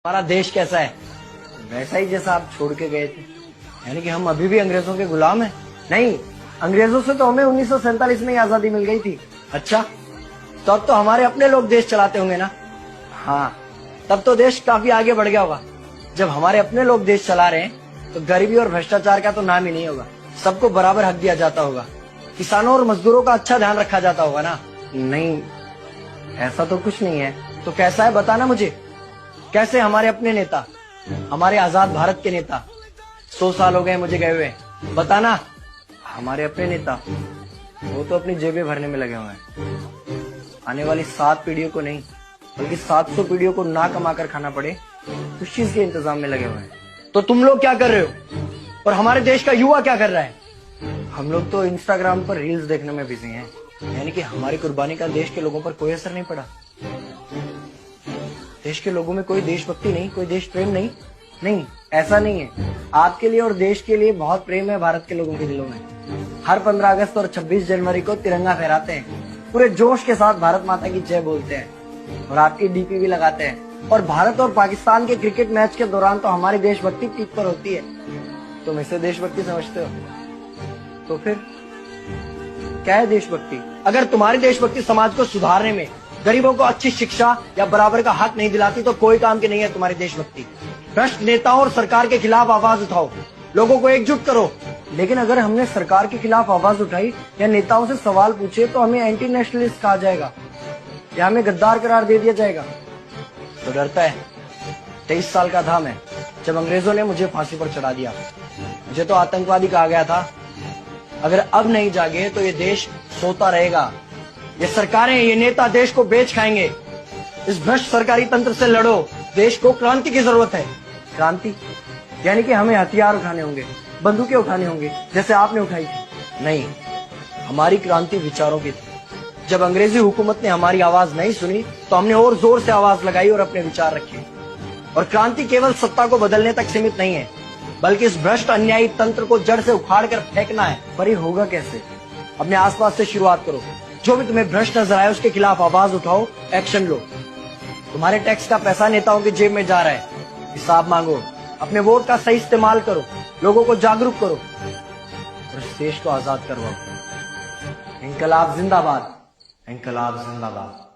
हमारा देश कैसा है? वैसा ही जैसा आप छोड़ के गए थे। यानी कि हम अभी भी अंग्रेजों के गुलाम हैं? नहीं, अंग्रेजों से तो हमें 1947 में ही आजादी मिल गई थी। अच्छा, तो अब तो हमारे अपने लोग देश चलाते होंगे ना? हाँ, तब तो देश काफी आगे बढ़ गया होगा। जब हमारे अपने लोग देश चला रहे हैं तो गरीबी और भ्रष्टाचार का तो नाम ही नहीं होगा। सबको बराबर हक दिया जाता होगा, किसानों और मजदूरों का अच्छा ध्यान रखा जाता होगा ना? नहीं, ऐसा तो कुछ नहीं है। तो कैसा है बताना मुझे। कैसे हमारे अपने नेता, हमारे आजाद भारत के नेता, 100 साल हो गए मुझे गए हुए, बताना। हमारे अपने नेता वो तो अपनी जेबें भरने में लगे हुए हैं। आने वाली 7 पीढ़ियों को नहीं बल्कि 700 पीढ़ियों को ना कमा कर खाना पड़े उस चीज के इंतजाम में लगे हुए हैं। तो तुम लोग क्या कर रहे हो और हमारे देश का युवा क्या कर रहा है? हम लोग तो इंस्टाग्राम पर रील्स देखने में बिजी हैं। यानी कि हमारी कुर्बानी का देश के लोगों पर कोई असर नहीं पड़ा। देश के लोगों में कोई देशभक्ति नहीं, कोई देश प्रेम नहीं। नहीं, ऐसा नहीं है। आपके लिए और देश के लिए बहुत प्रेम है भारत के लोगों के दिलों में। हर 15 अगस्त और 26 जनवरी को तिरंगा फहराते हैं, पूरे जोश के साथ भारत माता की जय बोलते हैं और आपकी डीपी भी लगाते हैं। और भारत और पाकिस्तान के क्रिकेट मैच के दौरान तो हमारी देशभक्ति पीक पर होती है। तुम इसे देशभक्ति समझते हो? तो फिर क्या है देशभक्ति? अगर तुम्हारी देशभक्ति समाज को सुधारने में, गरीबों को अच्छी शिक्षा या बराबर का हक नहीं दिलाती तो कोई काम की नहीं है तुम्हारी देशभक्ति। भ्रष्ट नेताओं और सरकार के खिलाफ आवाज उठाओ, लोगों को एकजुट करो। लेकिन अगर हमने सरकार के खिलाफ आवाज उठाई या नेताओं से सवाल पूछे तो हमें एंटी नेशनलिस्ट कहा जाएगा या हमें गद्दार करार दे दिया जाएगा। तो डरता है। 23 साल का था मैं जब अंग्रेजों ने मुझे फांसी पर चढ़ा दिया। मुझे तो आतंकवादी कहा गया था। अगर अब नहीं जागे तो ये देश सोता रहेगा। ये सरकारें, ये नेता देश को बेच खाएंगे। इस भ्रष्ट सरकारी तंत्र से लड़ो। देश को क्रांति की जरूरत है। क्रांति यानी कि हमें हथियार उठाने होंगे, बंदूकें उठाने होंगे जैसे आपने उठाई थी। नहीं, हमारी क्रांति विचारों की थी। जब अंग्रेजी हुकूमत ने हमारी आवाज नहीं सुनी तो हमने और जोर से आवाज लगाई और अपने विचार रखे। और क्रांति केवल सत्ता को बदलने तक सीमित नहीं है, बल्कि इस भ्रष्ट अन्यायी तंत्र को जड़ से उखाड़ कर फेंकना है। पर ये होगा कैसे? अपने आसपास से शुरुआत करो। जो भी तुम्हें भ्रष्ट नजर आए उसके खिलाफ आवाज उठाओ, एक्शन लो। तुम्हारे टैक्स का पैसा नेताओं की जेब में जा रहा है, हिसाब मांगो। अपने वोट का सही इस्तेमाल करो, लोगों को जागरूक करो और इस देश को आजाद करवाओ। इंकलाब जिंदाबाद, इंकलाब जिंदाबाद।